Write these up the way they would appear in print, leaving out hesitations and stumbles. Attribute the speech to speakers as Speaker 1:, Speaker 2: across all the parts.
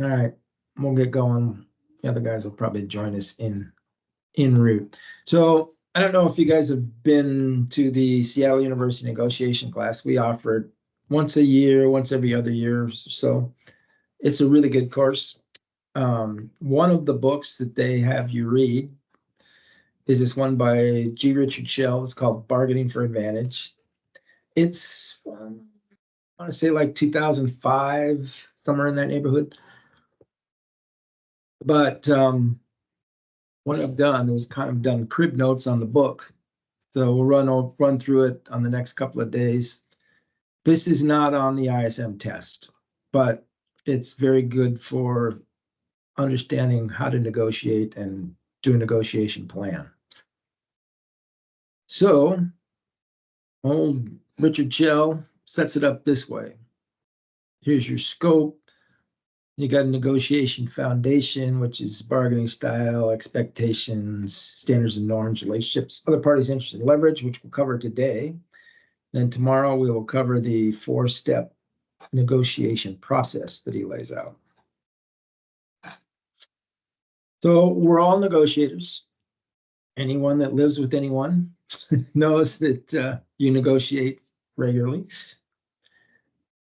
Speaker 1: All right, we'll get going. The other guys will probably join us en route. So I don't know if you guys have been to the Seattle University negotiation class. We offer it once a year, once every other year. So it's a really good course. One of the books that they have you read is this one by G. Richard Shell. It's called Bargaining for Advantage. It's, I want to say like 2005, somewhere in that neighborhood. But what I've done is kind of done crib notes on the book. So we'll run through it on the next couple of days. This is not on the ISM test, but it's very good for understanding how to negotiate and do a negotiation plan. So old Richard Shell sets it up this way. Here's your scope. You got a negotiation foundation, which is bargaining style, expectations, standards and norms, relationships, other parties' interest and leverage, which we'll cover today. Then tomorrow we will cover the 4-step negotiation process that he lays out. So we're all negotiators. Anyone that lives with anyone knows that you negotiate regularly.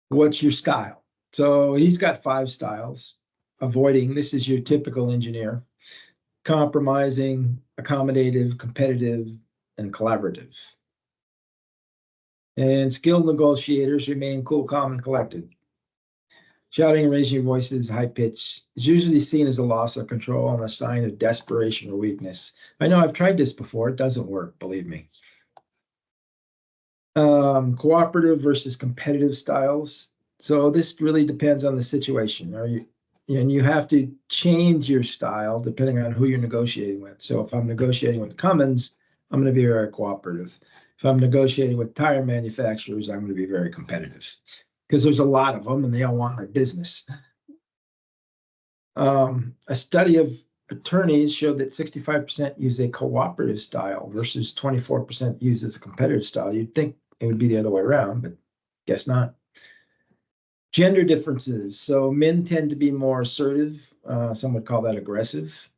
Speaker 1: What's your style? So he's got 5 styles. Avoiding, this is your typical engineer. Compromising, accommodative, competitive, and collaborative. And skilled negotiators remain cool, calm, and collected. Shouting and raising your voices high pitch is usually seen as a loss of control and a sign of desperation or weakness. I know I've tried this before. It doesn't work, believe me. Cooperative versus competitive styles. So this really depends on the situation. And you have to change your style depending on who you're negotiating with. So if I'm negotiating with Cummins, I'm going to be very cooperative. If I'm negotiating with tire manufacturers, I'm going to be very competitive because there's a lot of them and they all want my business. A study of attorneys showed that 65% use a cooperative style versus 24% uses a competitive style. You'd think it would be the other way around, but guess not. Gender differences. So men tend to be more assertive. Some would call that aggressive,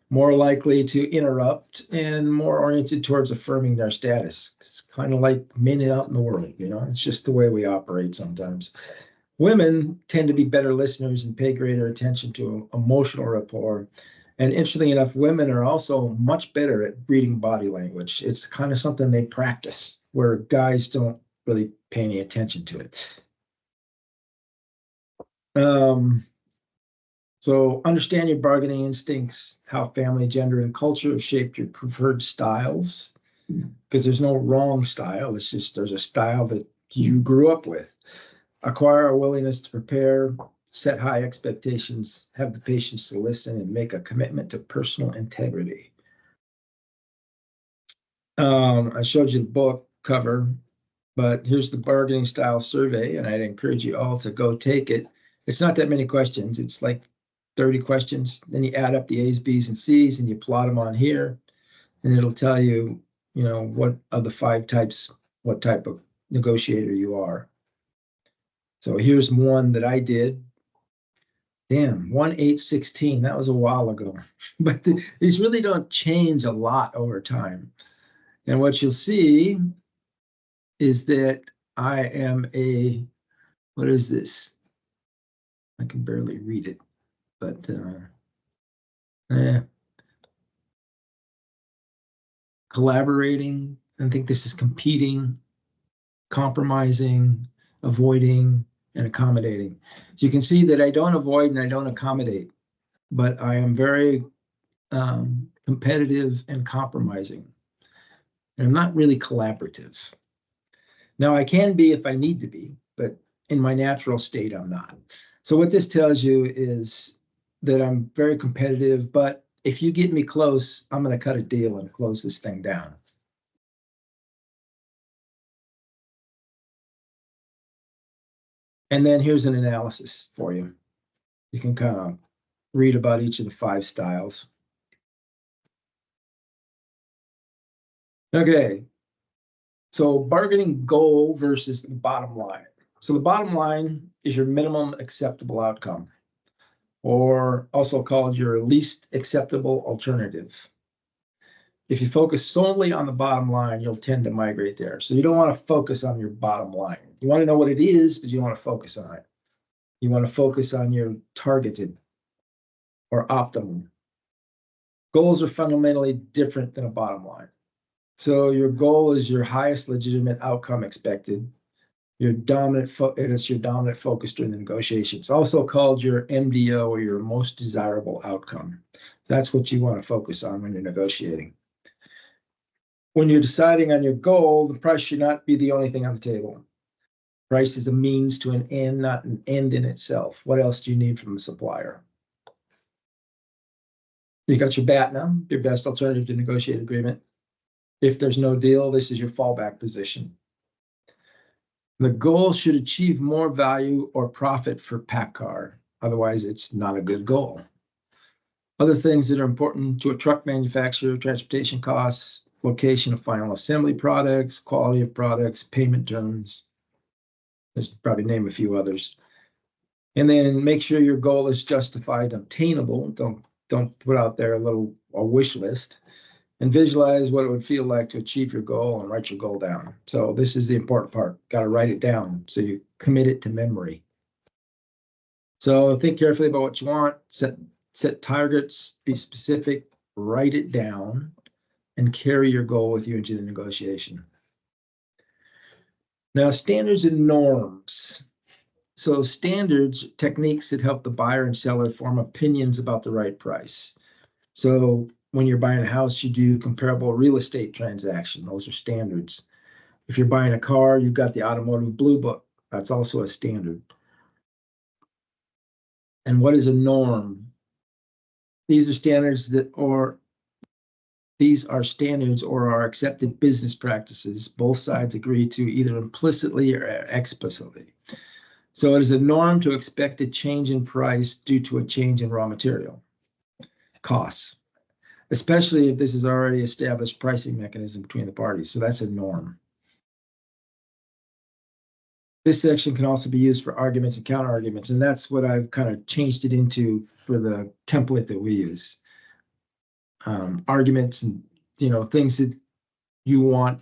Speaker 1: more likely to interrupt, and more oriented towards affirming their status. It's kind of like men out in the world, it's just the way we operate sometimes. Women tend to be better listeners and pay greater attention to emotional rapport. And interestingly enough, women are also much better at reading body language. It's kind of something they practice where guys don't really pay any attention to it. So understand your bargaining instincts, how family, gender, and culture have shaped your preferred styles, because there's no wrong style. It's just there's a style that you grew up with. Acquire a willingness to prepare, set high expectations, have the patience to listen, and make a commitment to personal integrity. I showed you the book cover, but here's the bargaining style survey, and I'd encourage you all to go take it. It's not that many questions. It's like 30 questions. Then you add up the A's, B's, and C's, and you plot them on here, and it'll tell you, what of the 5 types, what type of negotiator you are. So here's one that I did. Damn, 1-8-16. That was a while ago. But these really don't change a lot over time. And what you'll see is that I am what is this? I can barely read it, but collaborating. I think this is competing, compromising, avoiding, and accommodating. So you can see that I don't avoid and I don't accommodate, but I am very competitive and compromising. And I'm not really collaborative. Now I can be if I need to be, but in my natural state, I'm not. So what this tells you is that I'm very competitive, but if you get me close, I'm going to cut a deal and close this thing down. And then here's an analysis for you. You can kind of read about each of the 5 styles. Okay, so bargaining goal versus the bottom line. So the bottom line is your minimum acceptable outcome. or also called your least acceptable alternative. If you focus solely on the bottom line, you'll tend to migrate there. So you don't want to focus on your bottom line. You want to know what it is, but you want to focus on it. You want to focus on your targeted or optimum. Goals are fundamentally different than a bottom line. So your goal is your highest legitimate outcome expected. Your dominant and it's your dominant focus during the negotiation. It's also called your MDO, or your most desirable outcome. That's what you want to focus on when you're negotiating. When you're deciding on your goal, the price should not be the only thing on the table. Price is a means to an end, not an end in itself. What else do you need from the supplier? You got your BATNA, your best alternative to negotiate agreement. If there's no deal, this is your fallback position. The goal should achieve more value or profit for PACCAR. Otherwise, it's not a good goal. Other things that are important to a truck manufacturer: transportation costs, location of final assembly products, quality of products, payment terms. There's probably name a few others. And then make sure your goal is justified, obtainable. Don't put out there a wish list. And visualize what it would feel like to achieve your goal and write your goal down. So this is the important part. Got to write it down so you commit it to memory. So think carefully about what you want, set targets, be specific, write it down, and carry your goal with you into the negotiation. Now, standards and norms. So standards, techniques that help the buyer and seller form opinions about the right price. So when you're buying a house, you do comparable real estate transaction. Those are standards. If you're buying a car, you've got the automotive blue book. That's also a standard. And what is a norm? These are standards or are accepted business practices both sides agree to either implicitly or explicitly. So it is a norm to expect a change in price due to a change in raw material costs, especially if this is already established pricing mechanism between the parties. So that's a norm. This section can also be used for arguments and counter arguments, and that's what I've kind of changed it into for the template that we use. Arguments and things that you want,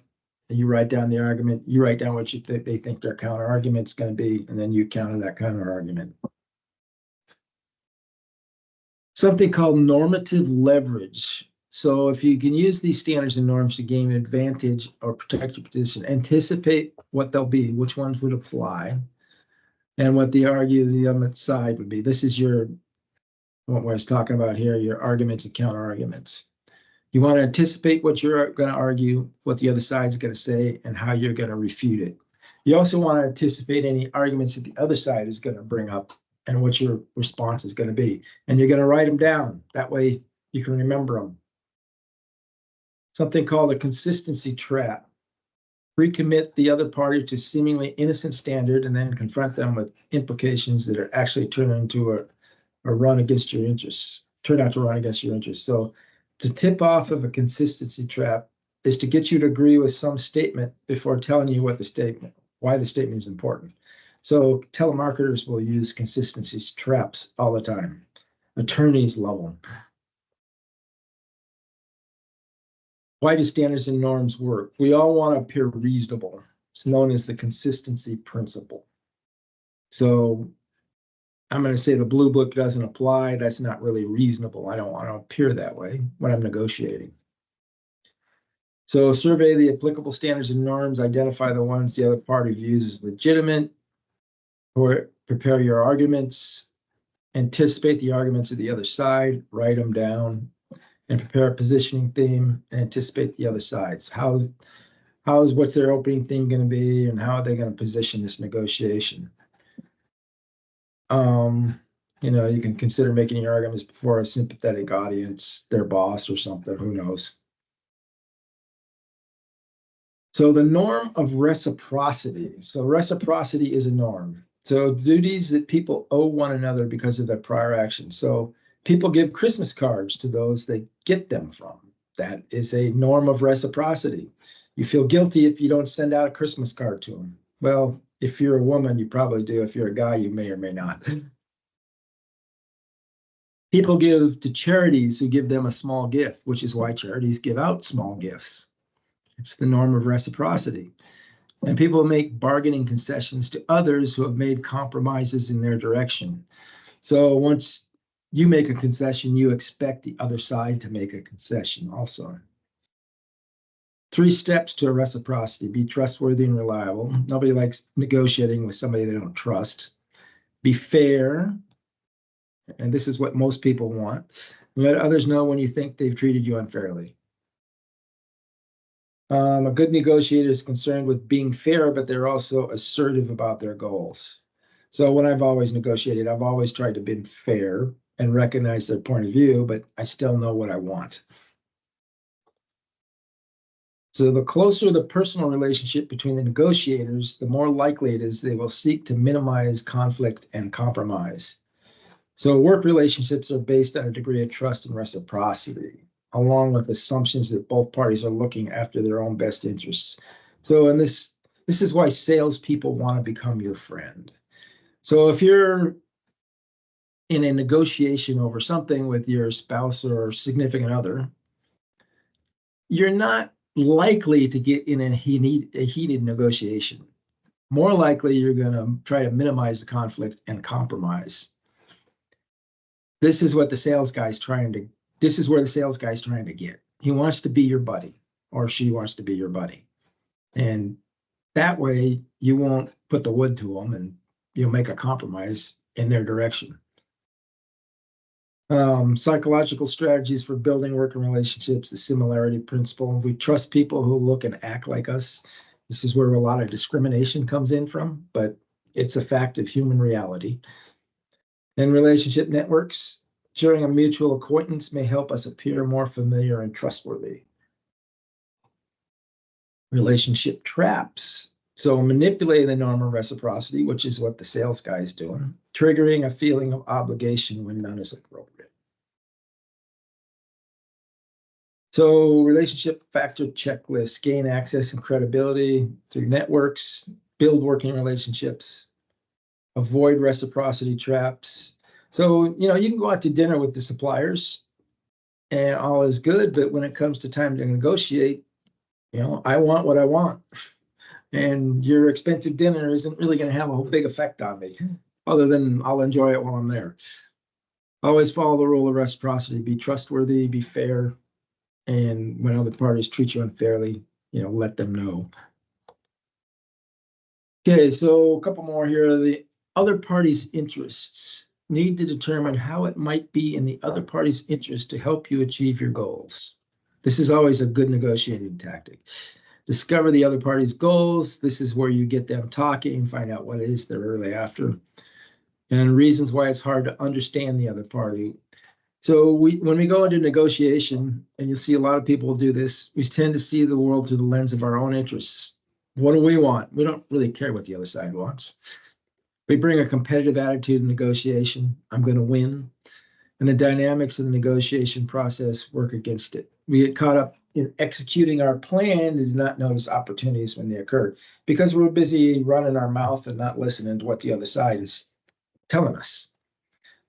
Speaker 1: and you write down the argument. You write down what they think their counter argument's going to be, and then you counter that counter argument. Something called normative leverage. So if you can use these standards and norms to gain an advantage or protect your position, anticipate what they'll be, which ones would apply, and what the other side would be. This is what I was talking about here, your arguments and counter arguments. You want to anticipate what you're going to argue, what the other side's going to say, and how you're going to refute it. You also want to anticipate any arguments that the other side is going to bring up and what your response is going to be. And you're going to write them down. That way you can remember them. Something called a consistency trap. Pre-commit the other party to seemingly innocent standard and then confront them with implications that are actually turn into a run against your interests, turn out to run against your interests. So to tip off of a consistency trap is to get you to agree with some statement before telling you why the statement is important. So telemarketers will use consistency traps all the time. Attorneys love them. Why do standards and norms work? We all want to appear reasonable. It's known as the consistency principle. So I'm going to say the blue book doesn't apply. That's not really reasonable. I don't want to appear that way when I'm negotiating. So survey the applicable standards and norms, identify the ones the other party views as legitimate, or prepare your arguments, anticipate the arguments of the other side, write them down, and prepare a positioning theme and anticipate the other sides. What's their opening theme going to be, and how are they going to position this negotiation? You can consider making your arguments before a sympathetic audience, their boss or something, who knows. So the norm of reciprocity. So reciprocity is a norm. So duties that people owe one another because of their prior actions. So people give Christmas cards to those they get them from. That is a norm of reciprocity. You feel guilty if you don't send out a Christmas card to them. Well, if you're a woman, you probably do. If you're a guy, you may or may not. People give to charities who give them a small gift, which is why charities give out small gifts. It's the norm of reciprocity. And people make bargaining concessions to others who have made compromises in their direction. So once you make a concession, you expect the other side to make a concession also. 3 steps to a reciprocity: be trustworthy and reliable. Nobody likes negotiating with somebody they don't trust. Be fair, and this is what most people want. Let others know when you think they've treated you unfairly. A good negotiator is concerned with being fair, but they're also assertive about their goals. So when I've always negotiated, I've always tried to be fair and recognize their point of view, but I still know what I want. So the closer the personal relationship between the negotiators, the more likely it is they will seek to minimize conflict and compromise. So work relationships are based on a degree of trust and reciprocity, along with assumptions that both parties are looking after their own best interests. So this is why salespeople want to become your friend. So if you're in a negotiation over something with your spouse or significant other, you're not likely to get in a heated negotiation. More likely, you're going to try to minimize the conflict and compromise. This is what the sales guy's trying to, this is where the sales guy's trying to get. He wants to be your buddy, or she wants to be your buddy. And that way, you won't put the wood to them and you'll make a compromise in their direction. Psychological strategies for building working relationships, the similarity principle. We trust people who look and act like us. This is where a lot of discrimination comes in from, but it's a fact of human reality. And relationship networks, sharing a mutual acquaintance may help us appear more familiar and trustworthy. Relationship traps. So manipulating the norm of reciprocity, which is what the sales guy is doing, triggering a feeling of obligation when none is appropriate. So relationship factor checklist: gain access and credibility through networks, build working relationships, avoid reciprocity traps. So, you can go out to dinner with the suppliers and all is good, but when it comes to time to negotiate, I want what I want. And your expensive dinner isn't really going to have a big effect on me, other than I'll enjoy it while I'm there. Always follow the rule of reciprocity: be trustworthy, be fair, and when other parties treat you unfairly, let them know. Okay, so a couple more here. The other party's interests. Need to determine how it might be in the other party's interest to help you achieve your goals. This is always a good negotiating tactic. Discover the other party's goals. This is where you get them talking, find out what it is they're really after, and reasons why it's hard to understand the other party. So when we go into negotiation, and you'll see a lot of people do this, we tend to see the world through the lens of our own interests. What do we want? We don't really care what the other side wants. We bring a competitive attitude in negotiation. I'm going to win. And the dynamics of the negotiation process work against it. We get caught up in executing our plan and do not notice opportunities when they occur because we're busy running our mouth and not listening to what the other side is telling us.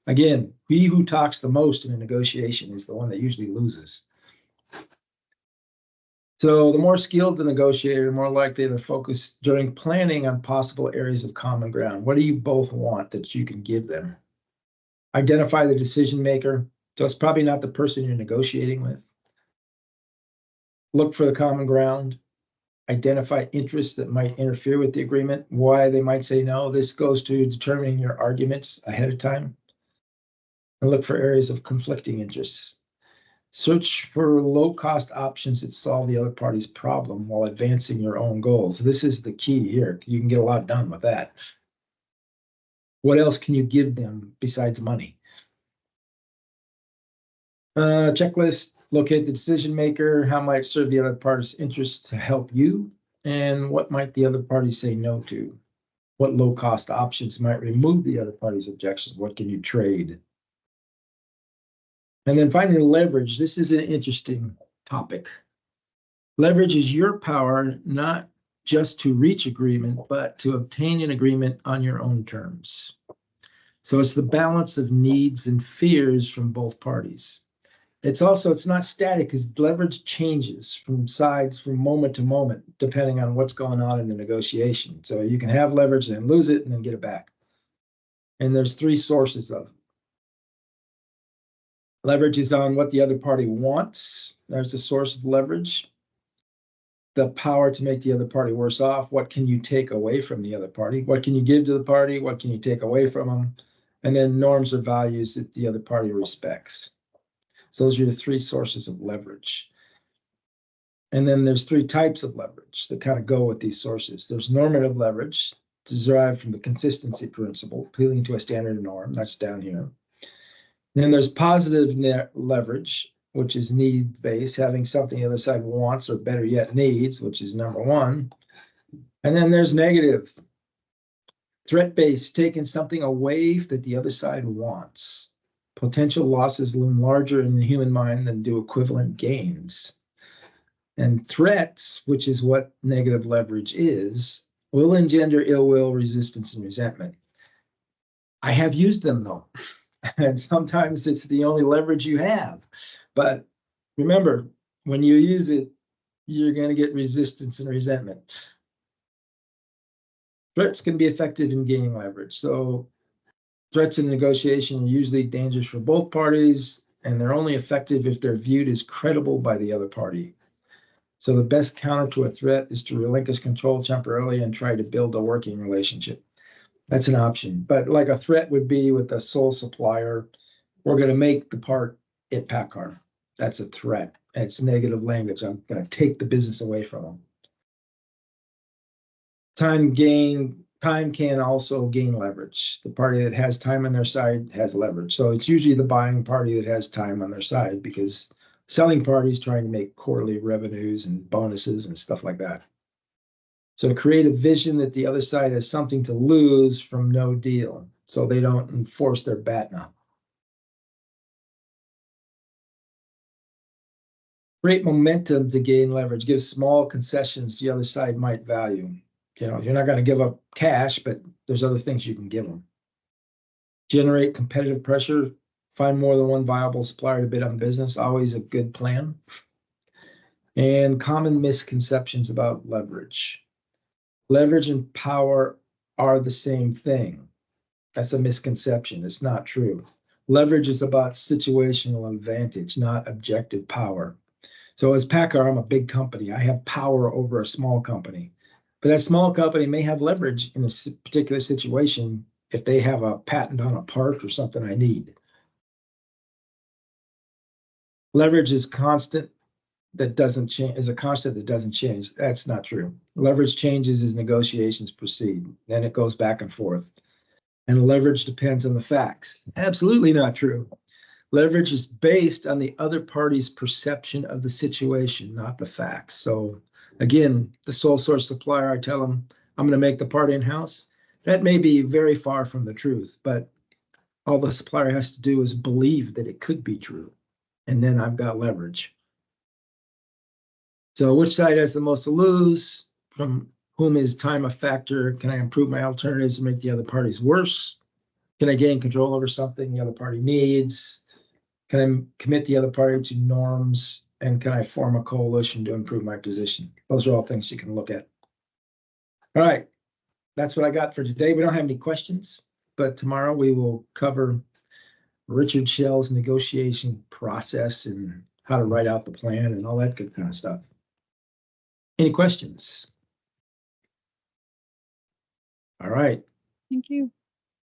Speaker 1: Again, he who talks the most in a negotiation is the one that usually loses. So the more skilled the negotiator, the more likely to focus during planning on possible areas of common ground. What do you both want that you can give them? Identify the decision maker. So it's probably not the person you're negotiating with. Look for the common ground. Identify interests that might interfere with the agreement, why they might say no. This goes to determining your arguments ahead of time. And look for areas of conflicting interests. Search for low-cost options that solve the other party's problem while advancing your own goals. This is the key here. You can get a lot done with that. What else can you give them besides money? Checklist: locate the decision maker. How might serve the other party's interest to help you? And what might the other party say no to? What low-cost options might remove the other party's objections? What can you trade? And then finally, leverage. This is an interesting topic. Leverage is your power, not just to reach agreement, but to obtain an agreement on your own terms. So it's the balance of needs and fears from both parties. It's not static because leverage changes from sides from moment to moment, depending on what's going on in the negotiation. So you can have leverage and lose it and then get it back. And there's three sources of it. Leverage is on what the other party wants. There's the source of leverage. The power to make the other party worse off. What can you take away from the other party? What can you give to the party? What can you take away from them? And then norms or values that the other party respects. So those are the three sources of leverage. And then there's three types of leverage that kind of go with these sources. There's normative leverage, derived from the consistency principle, appealing to a standard norm. That's down here. Then there's positive leverage, which is need-based, having something the other side wants, or better yet, needs, which is number one. And then there's negative, threat-based, taking something away that the other side wants. Potential losses loom larger in the human mind than do equivalent gains. And threats, which is what negative leverage is, will engender ill will, resistance, and resentment. I have used them though. And sometimes it's the only leverage you have. But remember, when you use it, you're going to get resistance and resentment. Threats can be effective in gaining leverage. So threats in negotiation are usually dangerous for both parties, and they're only effective if they're viewed as credible by the other party. So the best counter to a threat is to relinquish control temporarily and try to build a working relationship. That's an option. But like a threat would be with a sole supplier, we're going to make the part at PACCAR. That's a threat. It's negative language. I'm going to take the business away from them. Time can also gain leverage. The party that has time on their side has leverage. So it's usually the buying party that has time on their side, because selling parties trying to make quarterly revenues and bonuses and stuff like that. So create a vision that the other side has something to lose from no deal, so they don't enforce their BATNA. Create momentum to gain leverage. Give small concessions the other side might value. You know, you're not going to give up cash, but there's other things you can give them. Generate competitive pressure. Find more than one viable supplier to bid on business. Always a good plan. And common misconceptions about leverage. Leverage and power are the same thing. That's a misconception. It's not true. Leverage is about situational advantage, not objective power. So as PACCAR, I'm a big company. I have power over a small company. But that small company may have leverage in a particular situation if they have a patent on a part or something I need. Leverage is constant that doesn't change, is a constant that doesn't change. That's not true. Leverage changes as negotiations proceed, and it goes back and forth. And leverage depends on the facts. Absolutely not true. Leverage is based on the other party's perception of the situation, not the facts. So again, the sole source supplier, I tell them, I'm going to make the part in-house. That may be very far from the truth, but all the supplier has to do is believe that it could be true. And then I've got leverage. So which side has the most to lose? From whom is time a factor? Can I improve my alternatives to make the other parties worse? Can I gain control over something the other party needs? Can I commit the other party to norms? And can I form a coalition to improve my position? Those are all things you can look at. All right, that's what I got for today. We don't have any questions, but tomorrow we will cover Richard Shell's negotiation process and how to write out the plan and all that good kind of stuff. Any questions? All right.
Speaker 2: Thank you.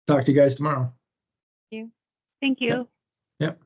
Speaker 1: Talk to you guys tomorrow.
Speaker 2: Thank you.
Speaker 3: Thank you.
Speaker 1: Yep.